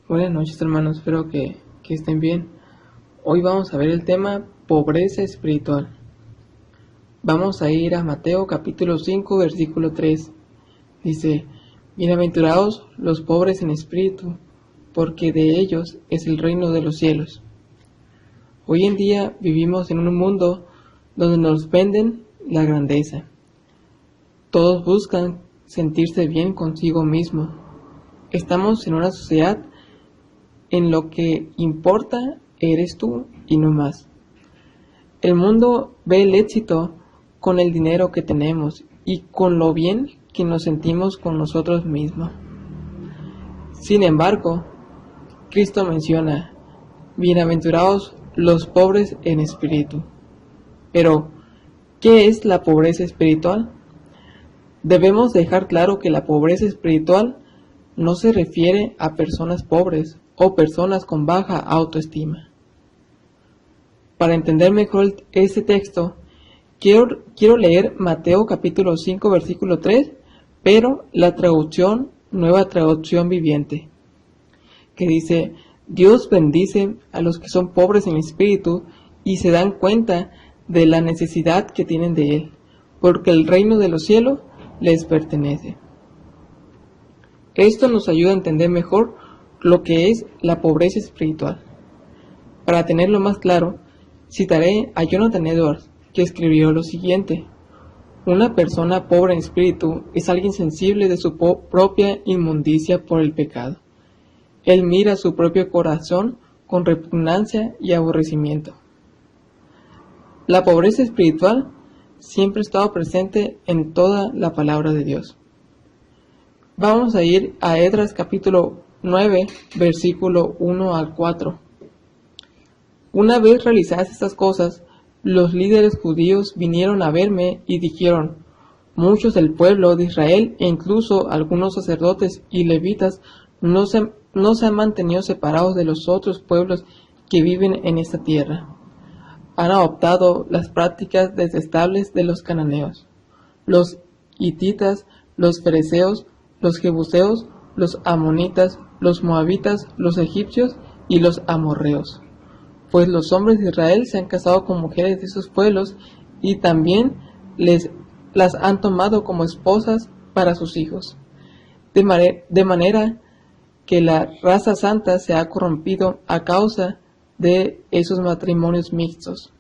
Buenas noches, hermanos, espero que estén bien. Hoy vamos a ver el tema pobreza espiritual. Vamos a ir a Mateo capítulo 5 versículo 3. Dice: Bienaventurados los pobres en espíritu, porque de ellos es el reino de los cielos. Hoy en día vivimos en un mundo donde nos venden la grandeza. Todos buscan sentirse bien consigo mismo. Estamos en una sociedad en lo que importa eres tú y no más. El mundo ve el éxito con el dinero que tenemos y con lo bien que nos sentimos con nosotros mismos. Sin embargo, Cristo menciona: bienaventurados los pobres en espíritu. Pero, ¿qué es la pobreza espiritual? Debemos dejar claro que la pobreza espiritual no se refiere a personas pobres o personas con baja autoestima. Para entender mejor este texto, quiero leer Mateo capítulo 5 versículo 3, pero la traducción, Nueva Traducción Viviente, que dice: Dios bendice a los que son pobres en espíritu y se dan cuenta de la necesidad que tienen de Él, porque el reino de los cielos les pertenece. Esto nos ayuda a entender mejor lo que es la pobreza espiritual. Para tenerlo más claro, citaré a Jonathan Edwards, que escribió lo siguiente: una persona pobre en espíritu es alguien sensible de su propia inmundicia por el pecado. Él mira su propio corazón con repugnancia y aborrecimiento. La pobreza espiritual siempre ha estado presente en toda la palabra de Dios. Vamos a ir a Esdras capítulo 9, versículo 1 al 4. Una vez realizadas estas cosas, los líderes judíos vinieron a verme y dijeron: muchos del pueblo de Israel e incluso algunos sacerdotes y levitas no se han mantenido separados de los otros pueblos que viven en esta tierra. Han adoptado las prácticas detestables de los cananeos, los hititas, los fereceos, los jebuseos, los amonitas, los moabitas, los egipcios y los amorreos. Pues los hombres de Israel se han casado con mujeres de esos pueblos y también las han tomado como esposas para sus hijos. De manera que la raza santa se ha corrompido a causa de esos matrimonios mixtos.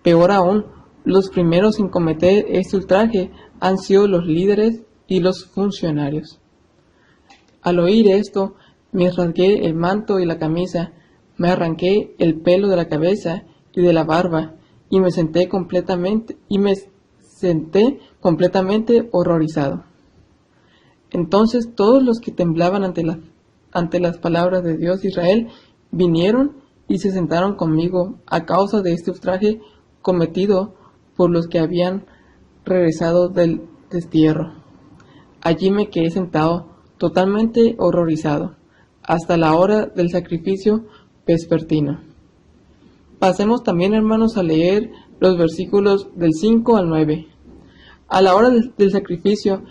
Peor aún, los primeros en cometer este ultraje han sido los líderes y los funcionarios. Al oír esto, me rasgué el manto y la camisa, me arranqué el pelo de la cabeza y de la barba, y me senté completamente horrorizado. Entonces todos los que temblaban ante las palabras de Dios de Israel vinieron y se sentaron conmigo a causa de este ultraje cometido por los que habían regresado del destierro. Allí me quedé sentado, totalmente horrorizado, hasta la hora del sacrificio vespertino. Pasemos también, hermanos, a leer los versículos del 5 al 9. A la hora del sacrificio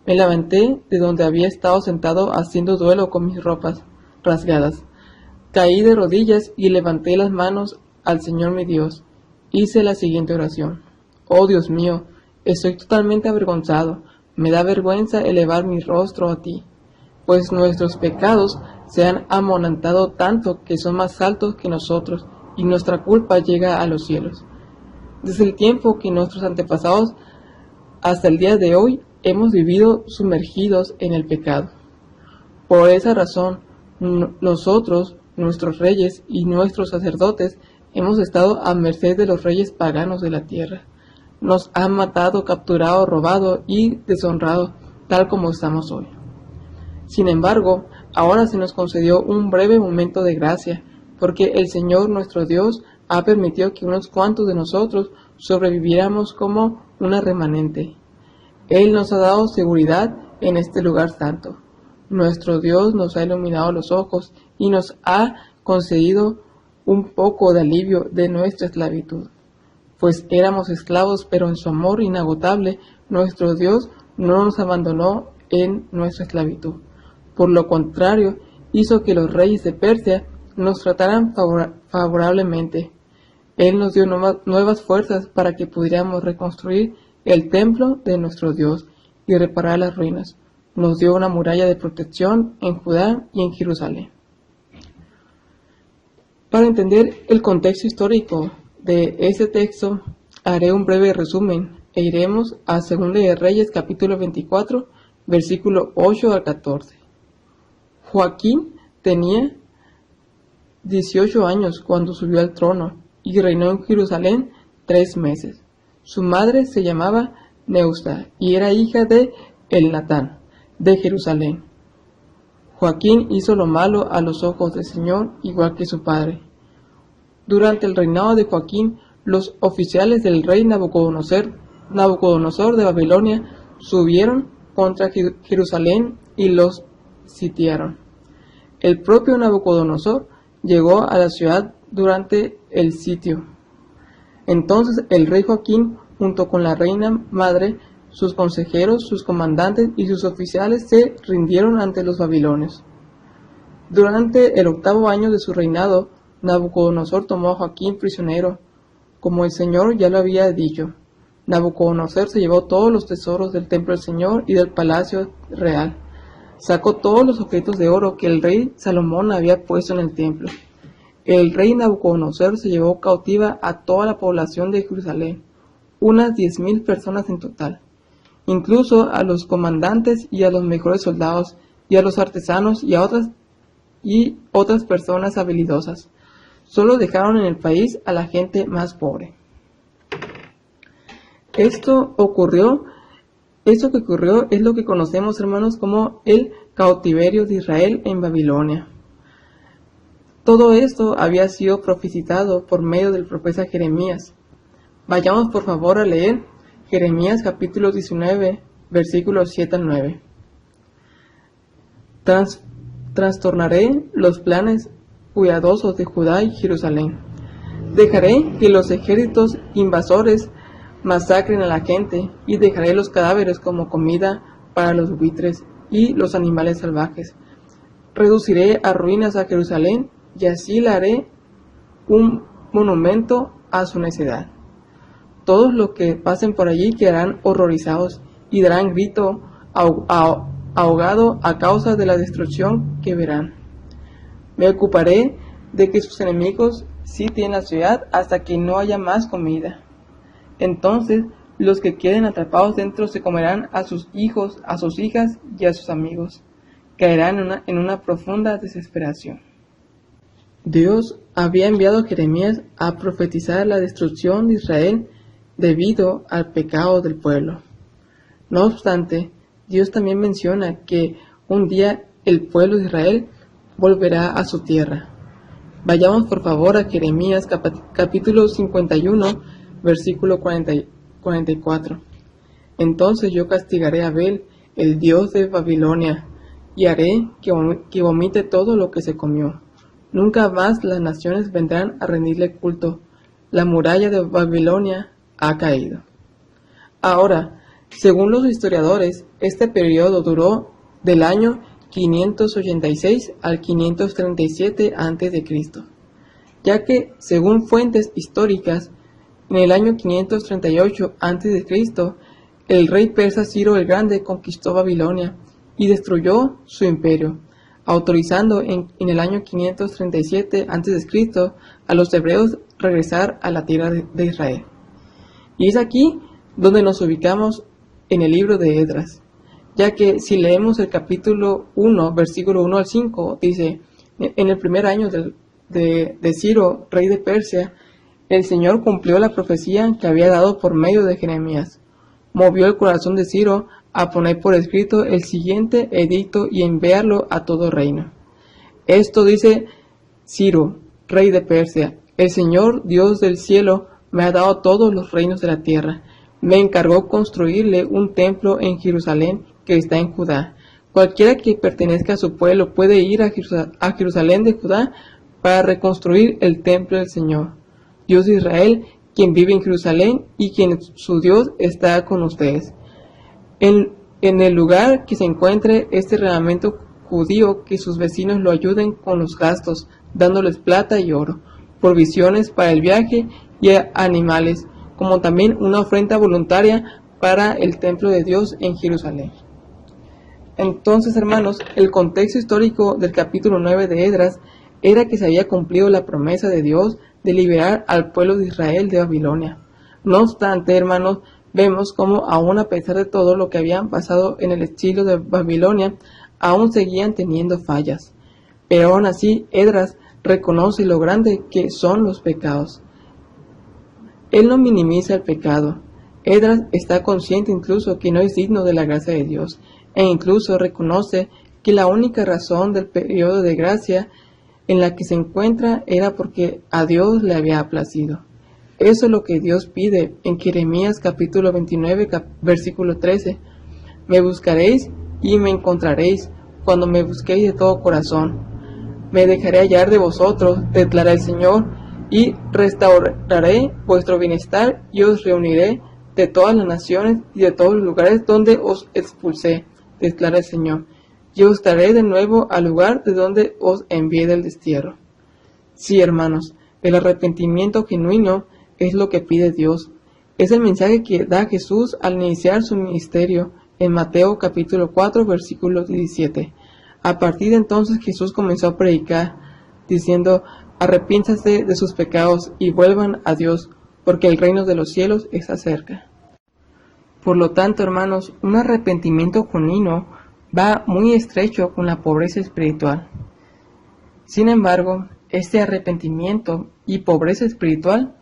me levanté de donde había estado sentado haciendo duelo con mis ropas rasgadas. Caí de rodillas y levanté las manos al Señor mi Dios. Hice la siguiente oración: Oh Dios mío, estoy totalmente avergonzado. Me da vergüenza elevar mi rostro a ti, pues nuestros pecados se han amonantado tanto que son más altos que nosotros, y nuestra culpa llega a los cielos. Desde el tiempo que nuestros antepasados hasta el día de hoy hemos vivido sumergidos en el pecado. Por esa razón, nosotros, nuestros reyes y nuestros sacerdotes, hemos estado a merced de los reyes paganos de la tierra. Nos han matado, capturado, robado y deshonrado, tal como estamos hoy. Sin embargo, ahora se nos concedió un breve momento de gracia, porque el Señor nuestro Dios ha permitido que unos cuantos de nosotros sobreviviéramos como una remanente. Él nos ha dado seguridad en este lugar santo. Nuestro Dios nos ha iluminado los ojos y nos ha concedido un poco de alivio de nuestra esclavitud. Pues éramos esclavos, pero en su amor inagotable, nuestro Dios no nos abandonó en nuestra esclavitud. Por lo contrario, hizo que los reyes de Persia nos trataran favorablemente. Él nos dio nuevas fuerzas para que pudiéramos reconstruir el templo de nuestro Dios y reparar las ruinas. Nos dio una muralla de protección en Judá y en Jerusalén. Para entender el contexto histórico de este texto, haré un breve resumen e iremos a 2 de Reyes capítulo 24, versículo 8 al 14. Joaquín tenía 18 años cuando subió al trono y reinó en Jerusalén 3 meses. Su madre se llamaba Neusta y era hija de Elnatán de Jerusalén. Joaquín hizo lo malo a los ojos del Señor, igual que su padre. Durante el reinado de Joaquín, los oficiales del rey Nabucodonosor de Babilonia subieron contra Jerusalén y los sitiaron. El propio Nabucodonosor llegó a la ciudad durante el sitio. Entonces el rey Joaquín, junto con la reina madre, sus consejeros, sus comandantes y sus oficiales se rindieron ante los babilonios. Durante el 8º año de su reinado, Nabucodonosor tomó a Joaquín prisionero, como el Señor ya lo había dicho. Nabucodonosor se llevó todos los tesoros del templo del Señor y del palacio real. Sacó todos los objetos de oro que el rey Salomón había puesto en el templo. El rey Nabucodonosor se llevó cautiva a toda la población de Jerusalén, unas 10,000 personas en total, incluso a los comandantes y a los mejores soldados, y a los artesanos y otras personas habilidosas. Solo dejaron en el país a la gente más pobre. Esto que ocurrió es lo que conocemos, hermanos, como el cautiverio de Israel en Babilonia. Todo esto había sido profetizado por medio del profeta Jeremías. Vayamos por favor a leer Jeremías capítulo 19, versículos 7 al 9. Trastornaré los planes cuidadosos de Judá y Jerusalén. Dejaré que los ejércitos invasores masacren a la gente y dejaré los cadáveres como comida para los buitres y los animales salvajes. Reduciré a ruinas a Jerusalén y así le haré un monumento a su necedad. Todos los que pasen por allí quedarán horrorizados y darán grito ahogado a causa de la destrucción que verán. Me ocuparé de que sus enemigos sitien la ciudad hasta que no haya más comida. Entonces los que queden atrapados dentro se comerán a sus hijos, a sus hijas y a sus amigos. Caerán en una profunda desesperación. Dios había enviado a Jeremías a profetizar la destrucción de Israel debido al pecado del pueblo. No obstante, Dios también menciona que un día el pueblo de Israel volverá a su tierra. Vayamos por favor a Jeremías capítulo 51, versículo 44. Entonces yo castigaré a Bel, el dios de Babilonia, y haré que vomite todo lo que se comió. Nunca más las naciones vendrán a rendirle culto. La muralla de Babilonia ha caído. Ahora, según los historiadores, este periodo duró del año 586 al 537 a.C., ya que, según fuentes históricas, en el año 538 a.C., el rey persa Ciro el Grande conquistó Babilonia y destruyó su imperio, autorizando en el año 537 a.C. a los hebreos regresar a la tierra de Israel. Y es aquí donde nos ubicamos en el libro de Esdras, ya que si leemos el capítulo 1, versículo 1 al 5, dice: en el primer año de Ciro, rey de Persia, el Señor cumplió la profecía que había dado por medio de Jeremías. Movió el corazón de Ciro a poner por escrito el siguiente edicto y enviarlo a todo reino. Esto dice Ciro, rey de Persia: el Señor, Dios del cielo, me ha dado todos los reinos de la tierra. Me encargó construirle un templo en Jerusalén que está en Judá. Cualquiera que pertenezca a su pueblo puede ir a Jerusalén de Judá para reconstruir el templo del Señor, Dios de Israel, quien vive en Jerusalén y quien su Dios está con ustedes. En el lugar que se encuentre este remanente judío que sus vecinos lo ayuden con los gastos, dándoles plata y oro, provisiones para el viaje y animales, como también una ofrenda voluntaria para el templo de Dios en Jerusalén. Entonces, hermanos, el contexto histórico del capítulo 9 de Esdras era que se había cumplido la promesa de Dios de liberar al pueblo de Israel de Babilonia. No obstante, hermanos, vemos cómo aún a pesar de todo lo que habían pasado en el exilio de Babilonia, aún seguían teniendo fallas. Pero aún así, Esdras reconoce lo grande que son los pecados. Él no minimiza el pecado. Esdras está consciente incluso que no es digno de la gracia de Dios, e incluso reconoce que la única razón del periodo de gracia en la que se encuentra era porque a Dios le había placido. Eso es lo que Dios pide en Jeremías capítulo 29, versículo 13. Me buscaréis y me encontraréis cuando me busquéis de todo corazón. Me dejaré hallar de vosotros, declara el Señor, y restauraré vuestro bienestar y os reuniré de todas las naciones y de todos los lugares donde os expulsé, declara el Señor. Y os daré de nuevo al lugar de donde os envié del destierro. Sí, hermanos, el arrepentimiento genuino es lo que pide Dios. Es el mensaje que da Jesús al iniciar su ministerio en Mateo capítulo 4, versículo 17. A partir de entonces Jesús comenzó a predicar, diciendo: arrepiéntanse de sus pecados y vuelvan a Dios, porque el reino de los cielos está cerca. Por lo tanto, hermanos, un arrepentimiento genuino va muy estrecho con la pobreza espiritual. Sin embargo, este arrepentimiento y pobreza espiritual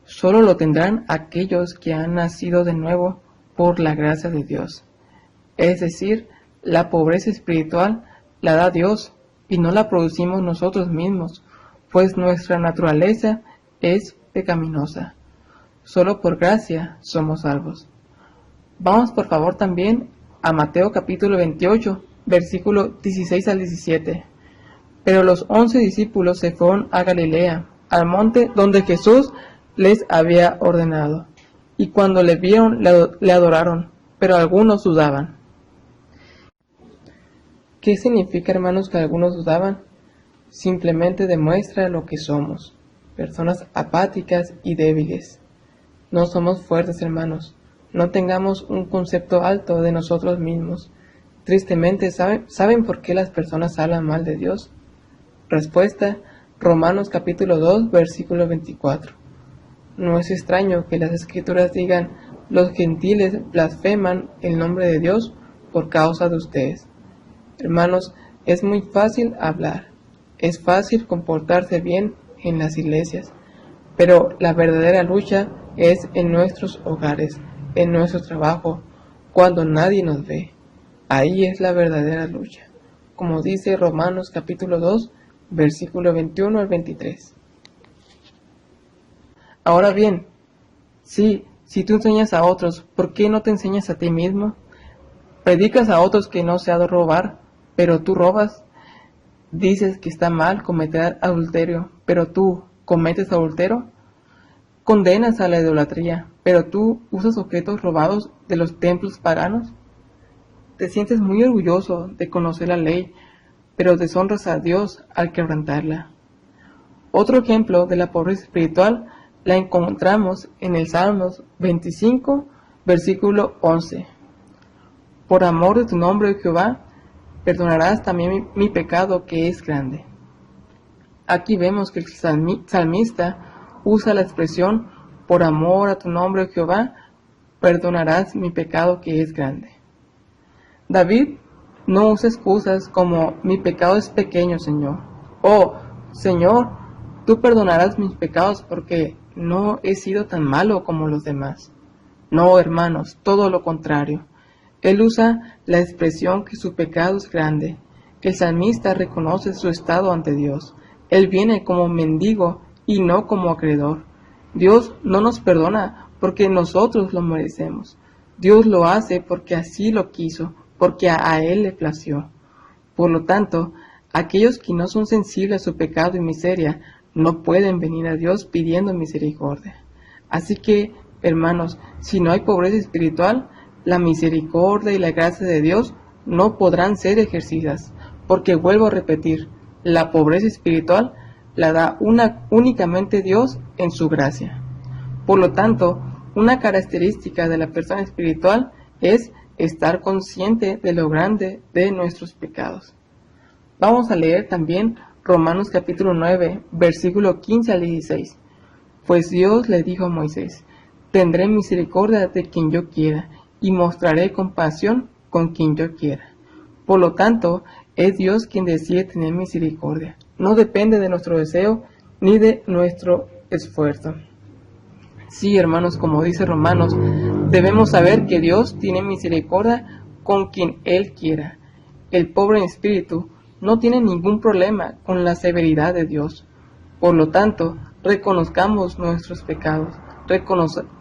solo lo tendrán aquellos que han nacido de nuevo por la gracia de Dios. Es decir, la pobreza espiritual la da Dios y no la producimos nosotros mismos, pues nuestra naturaleza es pecaminosa. Solo por gracia somos salvos. Vamos por favor también a Mateo capítulo 28, versículo 16 al 17. Pero los 11 discípulos se fueron a Galilea, al monte donde Jesús les había ordenado. Y cuando le vieron, le adoraron, pero algunos dudaban. ¿Qué significa, hermanos, que algunos dudaban? Simplemente demuestra lo que somos, personas apáticas y débiles. No somos fuertes, hermanos. No tengamos un concepto alto de nosotros mismos. Tristemente, ¿saben por qué las personas hablan mal de Dios? Respuesta: Romanos capítulo 2, versículo 24. No es extraño que las escrituras digan: los gentiles blasfeman el nombre de Dios por causa de ustedes. Hermanos, es muy fácil hablar, es fácil comportarse bien en las iglesias, pero la verdadera lucha es en nuestros hogares, en nuestro trabajo, cuando nadie nos ve. Ahí es la verdadera lucha, como dice Romanos capítulo 2, versículo 21 al 23. Ahora bien, si tú enseñas a otros, ¿por qué no te enseñas a ti mismo? Predicas a otros que no se ha de robar, pero tú robas. Dices que está mal cometer adulterio, pero tú cometes adulterio. Condenas a la idolatría, pero tú usas objetos robados de los templos paganos. Te sientes muy orgulloso de conocer la ley, pero deshonras a Dios al quebrantarla. Otro ejemplo de la pobreza espiritual la encontramos en el Salmos 25, versículo 11. Por amor de tu nombre, Jehová, perdonarás también mi pecado que es grande. Aquí vemos que el salmista usa la expresión: por amor a tu nombre, Jehová, perdonarás mi pecado que es grande. David no usa excusas como: mi pecado es pequeño, Señor, o Señor, tú perdonarás mis pecados porque no he sido tan malo como los demás. No, hermanos, todo lo contrario. Él usa la expresión que su pecado es grande. El salmista reconoce su estado ante Dios. Él viene como mendigo y no como acreedor. Dios no nos perdona porque nosotros lo merecemos. Dios lo hace porque así lo quiso, porque a Él le plació. Por lo tanto, aquellos que no son sensibles a su pecado y miseria no pueden venir a Dios pidiendo misericordia. Así que, hermanos, si no hay pobreza espiritual, la misericordia y la gracia de Dios no podrán ser ejercidas, porque vuelvo a repetir, la pobreza espiritual la da únicamente Dios en su gracia. Por lo tanto, una característica de la persona espiritual es estar consciente de lo grande de nuestros pecados. Vamos a leer también Romanos capítulo 9, versículo 15 al 16. Pues Dios le dijo a Moisés, tendré misericordia de quien yo quiera, y mostraré compasión con quien yo quiera. Por lo tanto, es Dios quien decide tener misericordia. No depende de nuestro deseo ni de nuestro esfuerzo. Sí, hermanos, como dice Romanos, debemos saber que Dios tiene misericordia con quien Él quiera. El pobre en espíritu no tiene ningún problema con la severidad de Dios. Por lo tanto, reconozcamos nuestros pecados,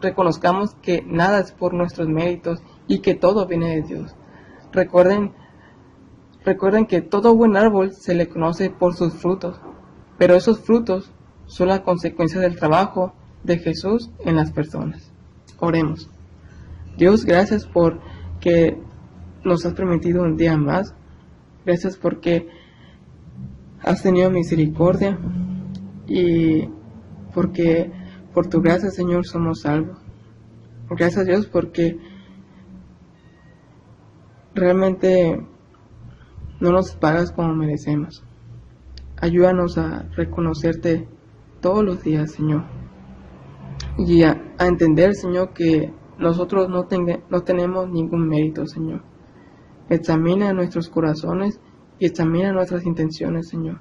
reconozcamos que nada es por nuestros méritos y que todo viene de Dios. Recuerden que todo buen árbol se le conoce por sus frutos, pero esos frutos son la consecuencia del trabajo de Jesús en las personas. Oremos. Dios, gracias por que nos has permitido un día más. Gracias porque has tenido misericordia y porque por tu gracia, Señor, somos salvos. Gracias, Dios, porque realmente no nos pagas como merecemos. Ayúdanos a reconocerte todos los días, Señor, y a entender, Señor, que nosotros no tenemos ningún mérito, Señor. Examina nuestros corazones y examina nuestras intenciones, Señor.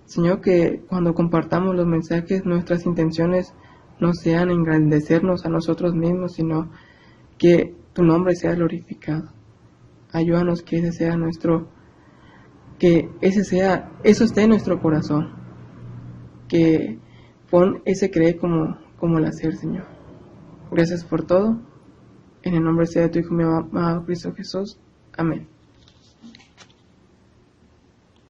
Señor, que cuando compartamos los mensajes, nuestras intenciones no sean engrandecernos a nosotros mismos, sino que tu nombre sea glorificado. Ayúdanos que eso esté en nuestro corazón. Que pon ese creer como el hacer, Señor. Gracias por todo. En el nombre sea de tu Hijo, mi amado Cristo Jesús. Amén.